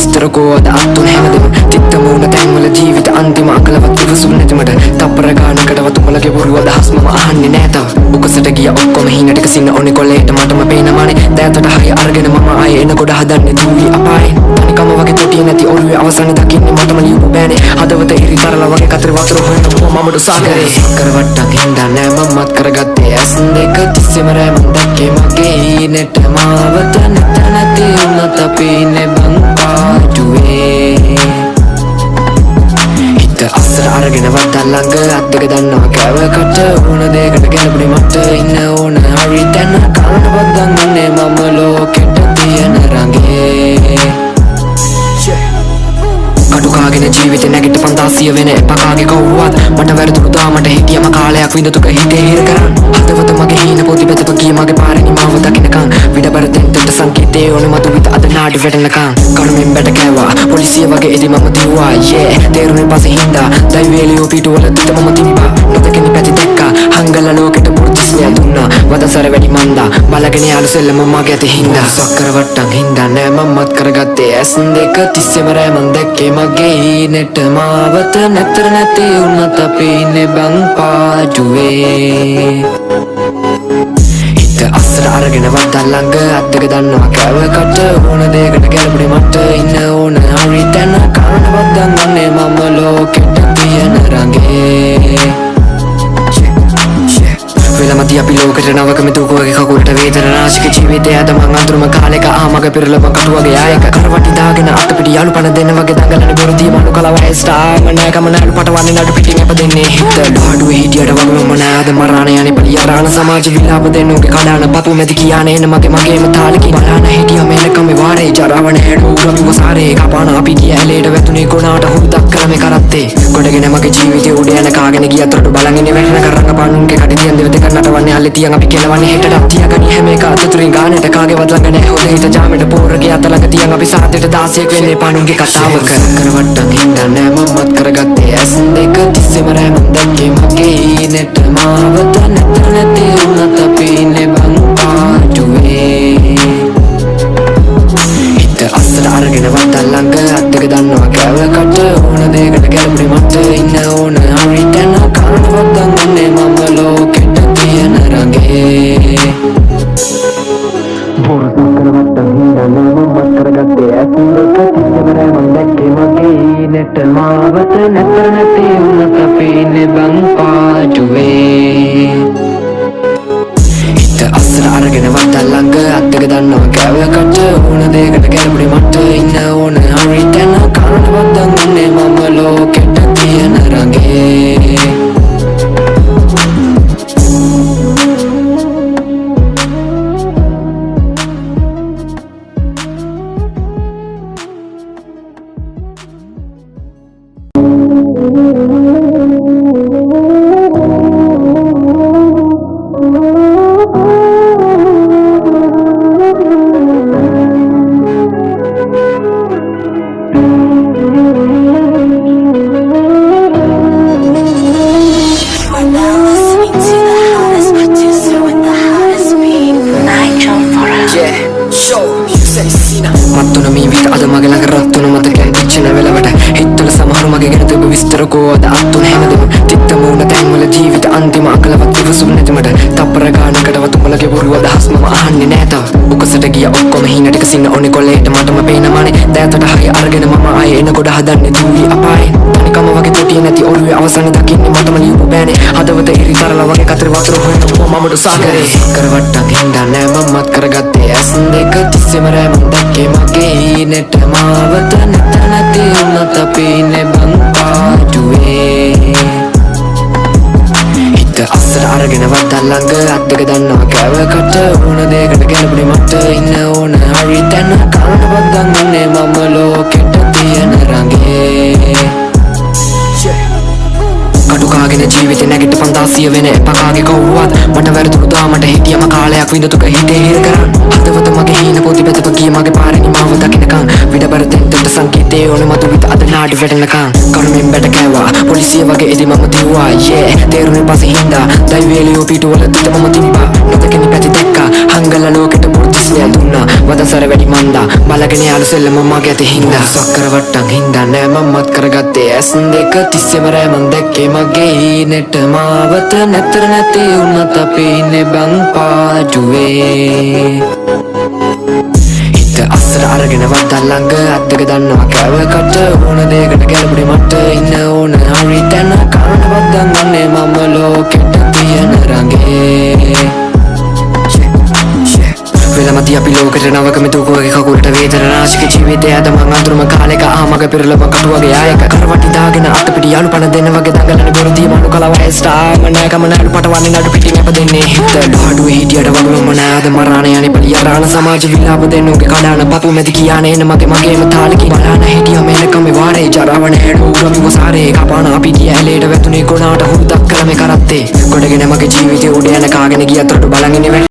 විස්තරකෝ අද අත්තුන හැමදෙම චිත්ත මූණ තැන්වල ජීවිත අන්තිම අකලවත් ඉවසුම් නැතිමට තප්පර ගානකටවත් උඹලගේ බොරු අදහස් මම අහන්නේ නෑ තව උකසට ගිය ඔක්කොම හීන ටික සින්න ඕනේ කොලේට මටම පේනමානේ දෑතට හරිය අරගෙන මම ආයේ එන ගොඩ හදන්නේ දුවි අපායේ තනිකම වගේ තොටිය නැති ඔළුවේ අවසානේ දකින්නේ මටම ලියපු බෑනේ හදවත ඉරි තරලා වගේ කතර වතුර හොයන මමඩු සාගරේ කරවට්ටක් හින්දා නෑ මමත් කරගත්තේ ඇස් දෙක තිස්සෙම රෑම දැක්කේ මගේ හීනෙට මාවත නැතර නැති උනත් අපි ඉන්නේ බං පාටුවේ හිත අස්සර අරගෙන වත්තල් ළඟ අත් දෙක දන්නවා කෑවකට ඕන දෙයකට ගැලපුණේ මට ඉන්න ඕන හරි තැන කාටවත් දන්නේ මම ලෝකෙට තියෙන රඟේ කටුකාගෙන ජීවිත නැගිට 500 වෙන එපකාගේ කවුරුවත් මට වැරදුරු දාමට හිටියම කාලයක් විඳතුක හිතේ හිර කරන් හදවත මගේ හීන පොදි බෙදප ගිය මගේ පාරේ නිමාව දකින්නකන් විඩබර තෙන්ටට සංකේතේ ඕනේ මතු විත අද නාඩි වැටෙනකන් කණුමින් බැට කෑවා පොලිසිය වගේ ඉදි මම දිව්වා තේරුනේ පස්සේ හින්දා දෛවේලියෝ පිටුවල තිත මම තිබ්බා නොදකිනි පැති දැක්කා හංගල ලෝකෙට පුරුතිස්නය දුන්නා වදසර වැඩි මන්දා බලගෙන යාළු සෙල්ලම මගේ ඇති හින්දා සක්කර වට්ටම් හින්දා නෑ මමත් කරගත්තේ ඇස් දෙක තිස්සෙම රෑ මන් දැක්කේ මගේ හීනෙට මාවත නැතර නැති උනත් අපි ඉන්නේ බං පාටුවේ හිත අස්සර අරගෙන වත්තල් ළඟ අත් දෙක දන්නවා කෑවකට ඕන දෙයකට ගැලපුණේ මට ඉන්න ඕන හරි තැන කාටවත් දන්නේ මම ලෝකෙට තියෙන රඟේ වෙලමති අපි ලෝකෙට නවකම දුකවගේ කකුලට වේදන රාශික ජීවිතය අද මං අඳුරම කාලෙක ආමග පෙරලම කටුවගේ ආයක කරවටි දාගෙන අත පිටි යාළු පණ දෙන්න වගේ දඟලන බොරුතිය මනු කලවයි ස්ටාර් මනෑ කම නෑලු පටවන්නේ නඩු පිටින් අප දෙන්නේ හිත ඩාඩුවේ හිටියට වගේ මම නෑ අද මරාණ යන්නේ පලියරාණ සමාජ විලාප දෙන්නුගේ කඩාන පපු මැදි කියානේ එන මගේම තාලකි බලන්න හිටියා මේලකම වාරේ ජරාවන හැඩු උරමි වසාරේ කපාන අපි ගිය ඇලේට වැතුනේ කොනාට හුරුදක් කරමේ කරත්තේ ගොඩගෙන මගේ ජීවිතේ උඩ යන කාගෙන ගියත් රොඩු බලන් ඉන්නේ වැටෙන කරංග පානුන්ගේ කඩියන් දෙවත නටවන්නේ අල්ලේ තියන් අපි කෙලවන්නේ හෙටට තියාගනි හැම එක අතතුරින් ගානට කාගේවත් ළඟ නැහැ හොද හිත ජාමෙට පෝරගේ අත ළඟ තියන් අපි සාතේට 16ක් වෙන්නේ පානුන්ගේ කතාවක කරවට්ටම් හින්දා නෑ මමත් කරගත්තේ ඇස් දෙක තිස්සෙම රෑ මන් දැක්කේ මගේ හීනෙට මාවත නැතර නැති උනත් අපි ඉන්නේ බං පාටුවේ හිත අස්සට අරගෙන වත්තල් ළඟ අත් දෙක දන්නවා කෑවකට ඕන දෙයකට ගැලපුණේ මට ඉන්න ඕන හරි තැන කාටවත් දන්නේ මම ලෝකෙට තියෙන රඟේ බොරු සක්කර වට්ටම් හින්දා නෑ මමත් කරගත්තේ ඇස් දෙක තිස්සෙම රෑ මන් දැක්කේ මගේ හීනෙට මාවත නැතර නැති උනත් අපි ඉන්නේ බං පාටුවේ හිත අස්සර අරගෙන වත්තල් ළඟ අත් දෙක දන්නවා කෑවකට ඕන දෙයකට ගැලපුණේ මට ඉන්න ඕන හරි තැන කාටවත් දන්නේ මම ලෝකෙට තියෙන රඟේ මත්තුන මේ විත අද මගේ ළඟ රත්තුන මතකයන් පිච්චෙන වෙලවට හිත්වල සමහරු මගේ ගැන තිබ්බ විස්තරකෝ අද අත්තුන හැමදෙම චිත්ත මූණ තැන්වල ජීවිත අන්තිම අකලවත් ඉවසුම් නැතිමට තප්පර ගානකටවත් උඹලගේ බොරු අදහස් මම අහන්නේ නෑ තව උකසට ගිය ඔක්කොම හීන ටික සින්න ඕනේ කොලේට මටම පේනමානේ දෑතට හරිය අරගෙන මම ආයේ එන ගොඩ හදන්නේ දුවි අපායේ තනිකම වගේ තොටිය නැති ඔළුවේ අවසානේ දකින්නේ මටම ලියපු බෑනේ හදවත ඉරි තරලා වගේ කතර වතුර හොයන මමඩු සාගරේ කරවට්ටම් හින්දා නෑ මමත් කරගත්තේ ඇස් දෙක තිස්සෙම රෑ මන් දැක්කේ මගේ හීනෙට මාවත නැතර නැති උනත් අපි ඉන්නේ බං පාටුවේ හිත අස්සර අරගෙන වත්තල් ළඟ අත් දෙක දන්නවා කෑවකට ඕන දෙයකට ගැලපුණේ මට ඉන්න ඕන හරි තැන කාටවත් දන්නේ මම ලෝකෙට තියෙන රඟේ කටුකාගෙන ජීවිත නැගිට 500 වෙන එපකාගේ කවුරුවත් මට වැරදුරු දාමට හිටියම කාලයක් විඳතුක හිතේ හිර කරන් හදවත මගේ හීන පොදි බෙදප ගිය මගේ පාරේ නිමාව දකින්නකන් විඩබර තෙන්ටට සංකේතේ ඕනේ මතු විත අද නාඩි වැටෙනකන් කණුමින් බැට කෑවා පොලිසිය වගේ ඉදි මම දිව්වා තේරුනේ පස්සේ හින්දා දෛවේලියෝ පිටුවල තිත මම තිබ්බා නොදකිනි පැති දැක්කා හංගල ලෝකෙට පුරුතිස්නය දුන්නා වදසර වැඩි මන්දා බලගෙන යාළු සෙල්ලම මගේ අතේ හින්දා සක්කර වට්ටම් හින්දා නෑ මමත් කරගත්තේ ඇස් දෙක තිස්සෙම රෑමන් දැක්කේ මගේ හීනෙට මාවත නැතර නැති වුණත් අපි ඉන්නේ බං පාඩුවේ හිත අස්සර අරගෙන වද්දා ළඟ අත් දෙක දන්නවා කෑවකට ඕන දෙයකට ගැලපුඩේ මට ඉන්න ඕන හරි තැන කරට වද්දන් ගන්නේ මම ලෝකෙට තියෙන රඟේ වෙලමති අපි ලෝකට නවකම තුකුවගේ කකුලට වේදන නාශක ජීවිතය අද මං අඳුරම කාලෙක ආමග පෙරලම කටුවගේ ආයක කරවටි දාගෙන අත පිටි යාළු පණ දෙන්න වගේ දඟලන බොරුතිය මනු කලව ස්ටාම නෑකම නෑලු පටවන්නේ නඩු පිටින් අපදෙන්නේ හිත ඩාඩුවේ හිටියට වගුවම නෑද මරාණ යන්නේ පලිය රාණ සමාජ විලාප දෙන්නුගේ කඩාන පපු මැදි කියානේ එන මගේම තාලකි බලන්න හිටිය මේලකම වාරේ ජරාවන හැඩු උරමි වසාරේ කපාන අපි ගිය ඇලේට වැතුනේ ගොනාට හුරුදක් කළමේ කරත්තේ ගොඩගෙන මගේ ජීවිතේ උඩ යන කාගෙන ගියතරට බලන් ඉන්නේ